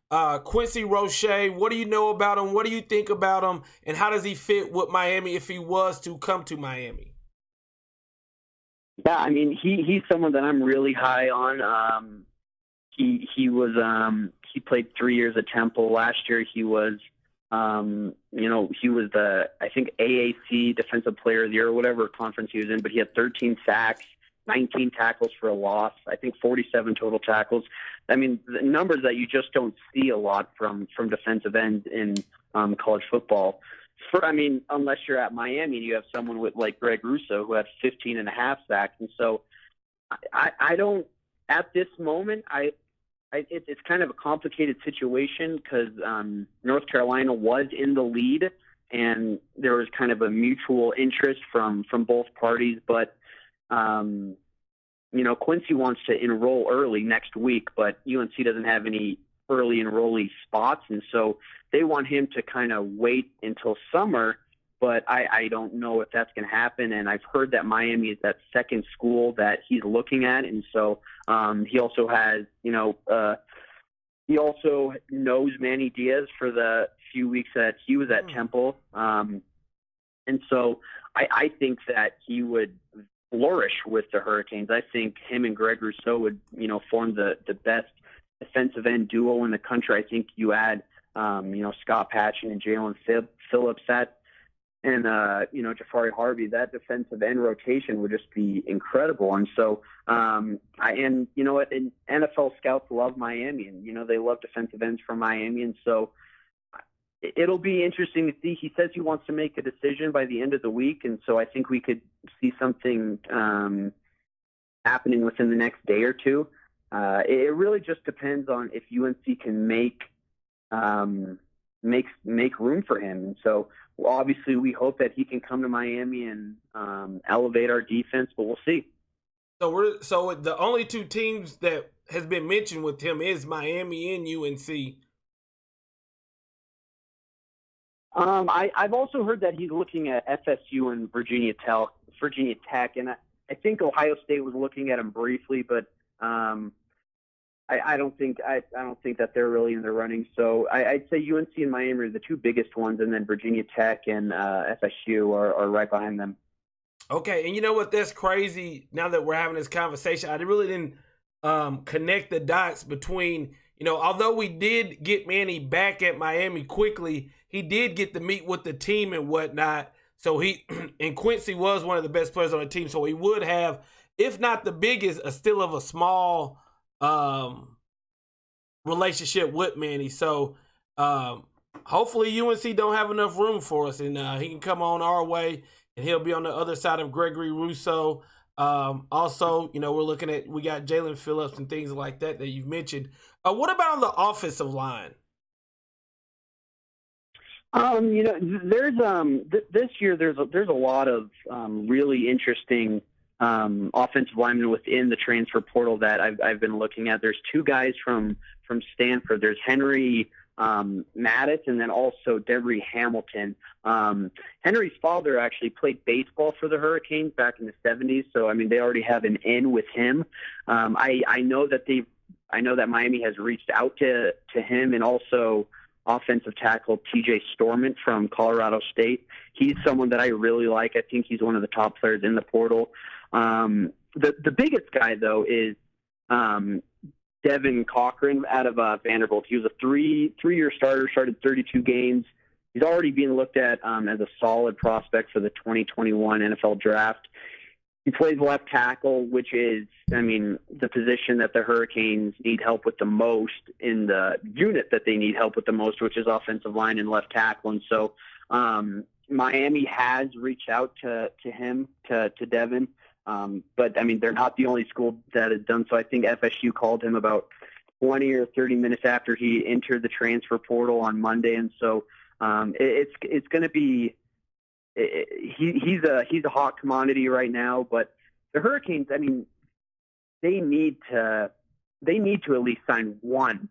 Quincy Roche, what do you know about him? What do you think about him? And how does he fit with Miami if he was to come to Miami? Yeah, I mean, he's someone that I'm really high on. He played 3 years at Temple. Last year he was he was the, I think, AAC Defensive Player of the Year or whatever conference he was in, but he had 13 sacks, 19 tackles for a loss, I think 47 total tackles. I mean, the numbers that you just don't see a lot from defensive ends in college football. Unless you're at Miami and you have someone with like Greg Russo who had 15 and a half sacks. And so I don't, at this moment, it's kind of a complicated situation because North Carolina was in the lead and there was kind of a mutual interest from both parties. But, Quincy wants to enroll early next week, but UNC doesn't have any early enrollee spots. And so they want him to kind of wait until summer, but I don't know if that's going to happen. And I've heard that Miami is that second school that he's looking at. And so he also has, he also knows Manny Diaz for the few weeks that he was at Temple. And so I think that he would flourish with the Hurricanes. I think him and Greg Rousseau would, form the best defensive end duo in the country. I think you add, Scott Patchen and Jalen Phillips, and Jafari Harvey, that defensive end rotation would just be incredible. And so, and NFL scouts love Miami, and they love defensive ends from Miami, and so it'll be interesting to see. He says he wants to make a decision by the end of the week, and so I think we could see something happening within the next day or two. It really just depends on if UNC can make room for him. And so obviously we hope that he can come to Miami and elevate our defense, but we'll see. So the only two teams that has been mentioned with him is Miami and UNC. I've also heard that he's looking at FSU and Virginia Tech, and I think Ohio State was looking at him briefly, but I don't think that they're really in the running. So I'd say UNC and Miami are the two biggest ones, and then Virginia Tech and FSU are right behind them. Okay, and you know what? That's crazy. Now that we're having this conversation, I really didn't connect the dots between, although we did get Manny back at Miami quickly, he did get to meet with the team and whatnot. So and Quincy was one of the best players on the team. So he would have, if not the biggest, still of a small relationship with Manny. So hopefully UNC don't have enough room for us, and he can come on our way, and he'll be on the other side of Gregory Rousseau. Also, we got Jalen Phillips and things like that you've mentioned. What about on the offensive line? There's this year there's a lot of really interesting offensive linemen within the transfer portal that I've been looking at. There's two guys from Stanford. There's Henry Mattis and then also Devery Hamilton. Henry's father actually played baseball for the Hurricanes back in the 70s, so they already have an in with him. I know that Miami has reached out to him, and also offensive tackle TJ Storment from Colorado State. He's someone that I really like. I think he's one of the top players in the portal. The biggest guy, though, is Devin Cochran out of Vanderbilt. He was a three-year starter, started 32 games. He's already being looked at as a solid prospect for the 2021 NFL Draft. He plays left tackle, which is, the position that the Hurricanes need help with the most in the unit that they need help with the most, which is offensive line and left tackle. And so Miami has reached out to him, to Devin. But they're not the only school that has done so. I think FSU called him about 20 or 30 minutes after he entered the transfer portal on Monday. And so it's going to be, he's a hot commodity right now, but the Hurricanes, they need to at least sign one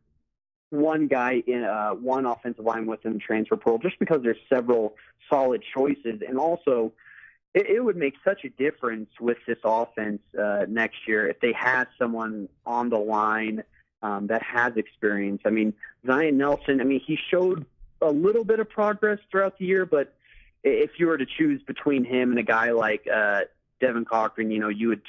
guy in one offensive line within the transfer portal, just because there's several solid choices. And also it would make such a difference with this offense next year if they had someone on the line that has experience. I mean, Zion Nelson, I mean, he showed a little bit of progress throughout the year, but if you were to choose between him and a guy like Devin Cochran, you know, you would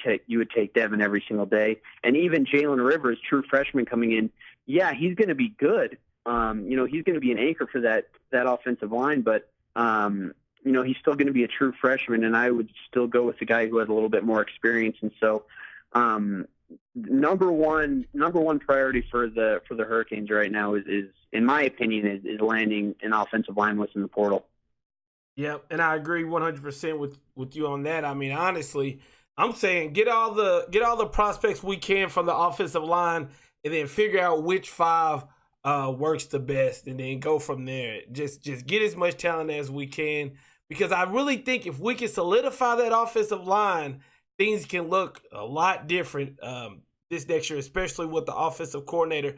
take Devin every single day. And even Jalen Rivers, true freshman coming in, yeah, he's going to be good. You know, he's going to be an anchor for that offensive line, but you know, he's still going to be a true freshman, and I would still go with the guy who has a little bit more experience. And so, number one priority for the Hurricanes right now is in my opinion, is landing an offensive lineman in the portal. Yep, and I agree 100% with you on that. I mean, honestly, I'm saying get all the prospects we can from the offensive line, and then figure out which 5 works the best, and then go from there. Just get as much talent as we can, because I really think if we can solidify that offensive line, things can look a lot different this next year, especially with the offensive coordinator